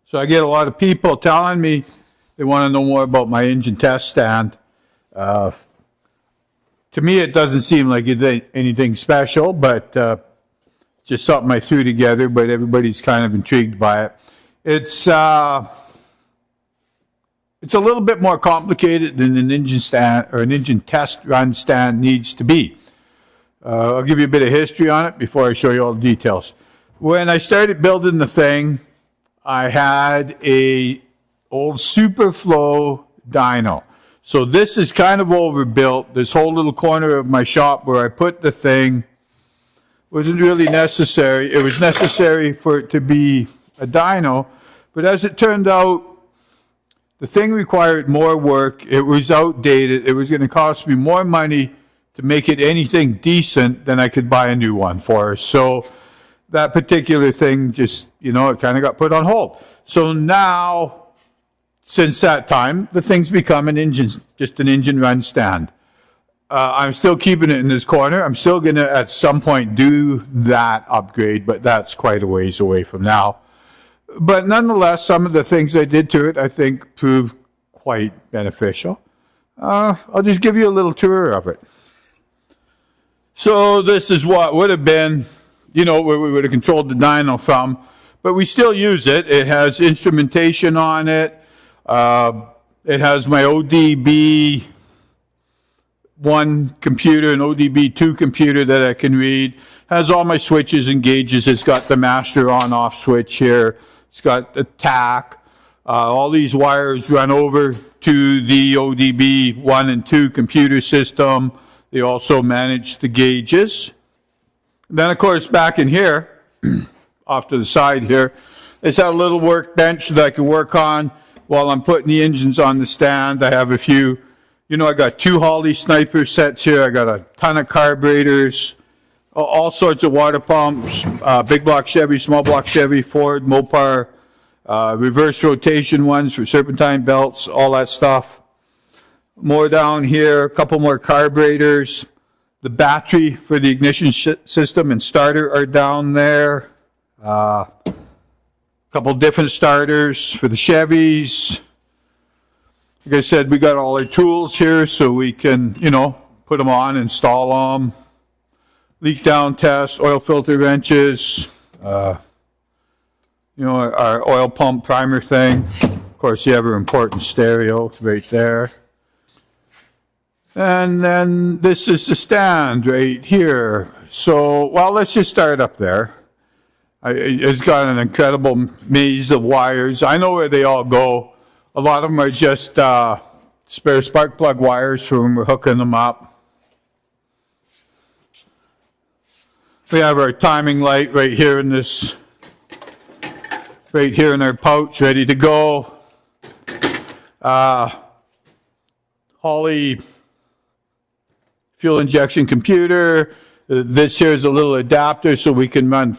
So I get a lot of people telling me they want to know more about my engine test stand. To me, it doesn't seem like it's anything special, but just something I threw together, but everybody's kind of intrigued by it. It's a little bit more complicated than an engine stand or an engine test run stand needs to be. I'll give you a bit of history on it before I show you all the details. When I started building the thing, I had a old Superflow dyno. So this is kind of overbuilt. This whole little corner of my shop where I put the thing wasn't really necessary. It was necessary for it to be a dyno, but as it turned out, the thing required more work. It was outdated. It was going to cost me more money to make it anything decent than I could buy a new one for. So that particular thing just, it kind of got put on hold. So now, since that time, the thing's become just an engine run stand. I'm still keeping it in this corner. I'm still going to, at some point, do that upgrade, but that's quite a ways away from now. But nonetheless, some of the things I did to it, I think, proved quite beneficial. I'll just give you a little tour of it. So this is what would have been, where we would have controlled the dyno from, but we still use it. It has instrumentation on it. It has my ODB 1 computer, an ODB 2 computer that I can read. Has all my switches and gauges. It's got the master on-off switch here. It's got the TAC. All these wires run over to the ODB 1 and 2 computer system. They also manage the gauges. Then, of course, back in here, off to the side here, is a little workbench that I can work on while I'm putting the engines on the stand. I have a few, I got 2 Holley Sniper sets here. I got a ton of carburetors, all sorts of water pumps, big block Chevy, small block Chevy, Ford, Mopar, reverse rotation ones for serpentine belts, all that stuff. More down here, a couple more carburetors. The battery for the ignition system and starter are down there. A couple different starters for the Chevys. Like I said, we got all our tools here so we can, put them on, install them. Leak down test, oil filter wrenches, our oil pump primer thing. Of course, the ever important stereo right there. And then this is the stand right here. So, let's just start up there. It's got an incredible maze of wires. I know where they all go. A lot of them are just spare spark plug wires for when we're hooking them up. We have our timing light right here in our pouch, ready to go. Holley fuel injection computer. This here is a little adapter so we can run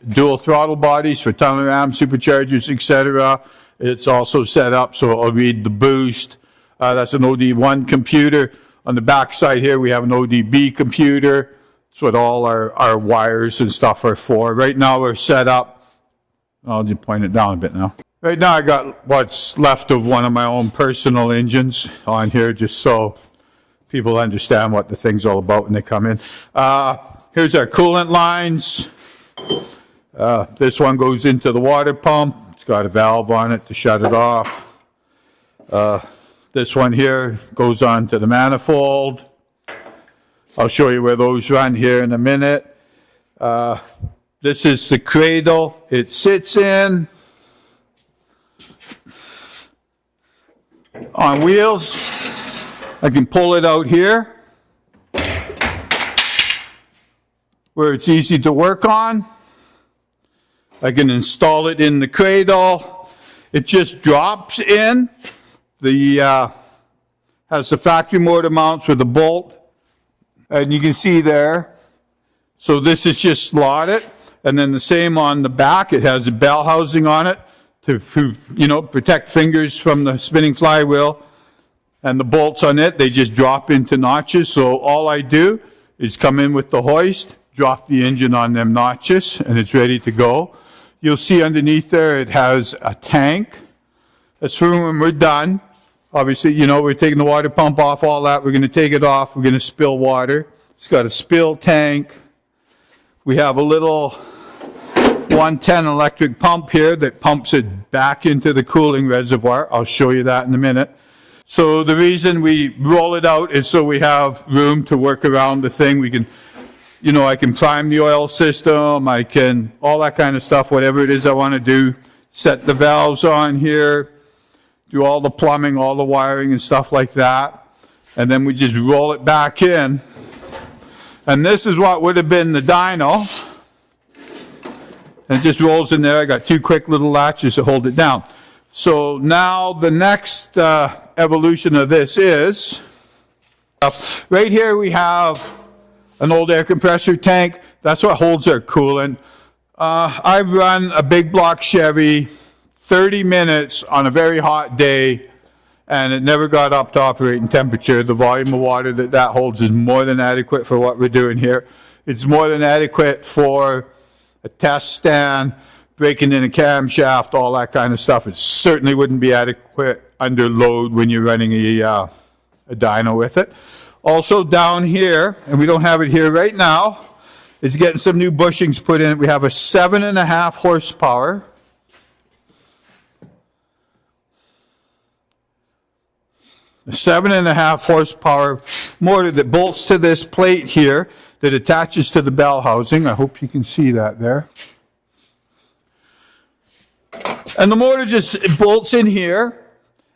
dual throttle bodies for tunnel rams, superchargers, etc. It's also set up so it'll read the boost. That's an OD1 computer. On the back side here, we have an ODB computer. That's what all our wires and stuff are for. Right now, we're set up. I'll just point it down a bit now. Right now, I got what's left of one of my own personal engines on here, just so people understand what the thing's all about when they come in. Here's our coolant lines. This one goes into the water pump. It's got a valve on it to shut it off. This one here goes on to the manifold. I'll show you where those run here in a minute. This is the cradle it sits in. On wheels, I can pull it out here where it's easy to work on. I can install it in the cradle. It just drops in. Has the factory motor mounts with a bolt. And you can see there. So this is just slotted. And then the same on the back. It has a bell housing on it to protect fingers from the spinning flywheel. And the bolts on it, they just drop into notches. So all I do is come in with the hoist, drop the engine on them notches, and it's ready to go. You'll see underneath there it has a tank. That's for when we're done. Obviously, you know, we're taking the water pump off, all that. We're going to take it off. We're going to spill water. It's got a spill tank. We have a little 110 electric pump here that pumps it back into the cooling reservoir. I'll show you that in a minute. So the reason we roll it out is so we have room to work around the thing. We can, you know, I can prime the oil system. I can, all that kind of stuff, whatever it is I want to do. Set the valves on here. Do all the plumbing, all the wiring and stuff like that. And then we just roll it back in. And this is what would have been the dyno. And it just rolls in there. I got two quick little latches to hold it down. So now the next evolution of this is, right here we have an old air compressor tank. That's what holds our coolant. I run a big block Chevy, 30 minutes on a very hot day, and it never got up to operating temperature. The volume of water that holds is more than adequate for what we're doing here. It's more than adequate for a test stand, breaking in a camshaft, all that kind of stuff. It certainly wouldn't be adequate under load when you're running a dyno with it. Also down here, and we don't have it here right now, is getting some new bushings put in. We have a 7.5 horsepower. A 7.5 horsepower motor that bolts to this plate here that attaches to the bell housing. I hope you can see that there. And the motor just bolts in here,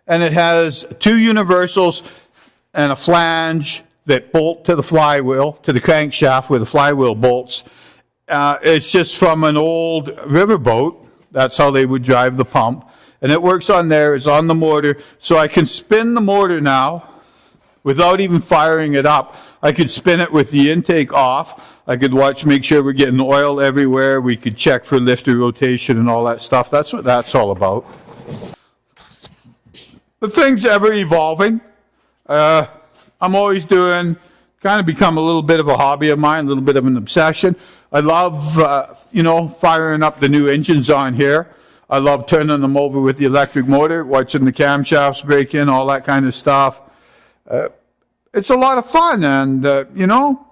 and it has two universals and a flange that bolt to the flywheel, to the crankshaft where the flywheel bolts. It's just from an old riverboat. That's how they would drive the pump. And it works on there, it's on the motor. So I can spin the motor now without even firing it up. I could spin it with the intake off. I could watch, make sure we're getting oil everywhere. We could check for lifter rotation and all that stuff. That's what that's all about. The thing's ever evolving. I'm always doing, kind of become a little bit of a hobby of mine, a little bit of an obsession. I love, you know, firing up the new engines on here. I love turning them over with the electric motor, watching the camshafts break in, all that kind of stuff. It's a lot of fun, and, you know,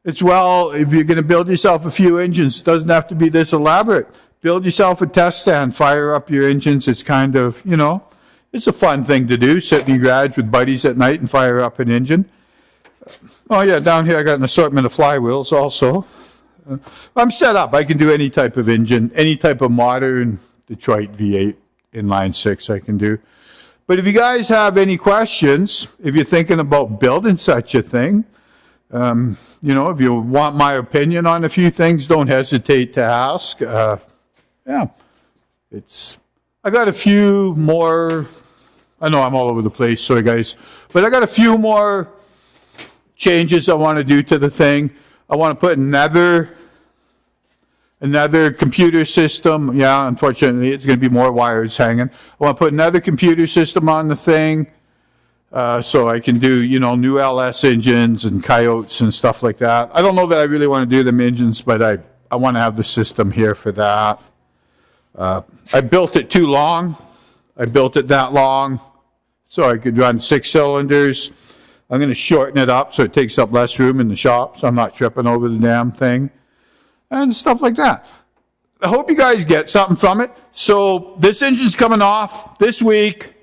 it's, well, if you're going to build yourself a few engines, it doesn't have to be this elaborate. Build yourself a test stand, fire up your engines. It's kind of, you know, it's a fun thing to do, sit in your garage with buddies at night and fire up an engine. Oh, yeah, down here I got an assortment of flywheels also. I'm set up. I can do any type of engine, any type of modern Detroit V8 inline 6 I can do. But if you guys have any questions, if you're thinking about building such a thing, you know, if you want my opinion on a few things, don't hesitate to ask. Yeah, I got a few more, I know I'm all over the place, sorry guys, but I got a few more changes I want to do to the thing. I want to put another computer system. Yeah, unfortunately, it's going to be more wires hanging. I want to put another computer system on the thing so I can do, you know, new LS engines and coyotes and stuff like that. I don't know that I really want to do them engines, but I want to have the system here for that. I built it too long. I built it that long so I could run 6 cylinders. I'm going to shorten it up so it takes up less room in the shop, so I'm not tripping over the damn thing, and stuff like that. I hope you guys get something from it. So this engine's coming off this week.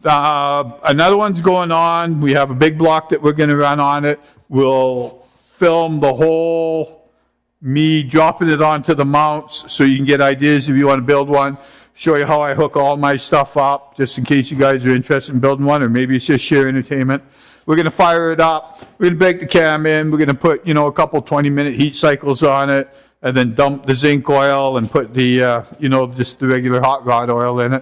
Another one's going on. We have a big block that we're going to run on it. We'll film the whole, me dropping it onto the mounts so you can get ideas if you want to build one. Show you how I hook all my stuff up, just in case you guys are interested in building one, or maybe it's just sheer entertainment. We're going to fire it up. We're going to break the cam in. We're going to put, you know, a couple 20-minute heat cycles on it, and then dump the zinc oil and put the, you know, just the regular hot rod oil in it.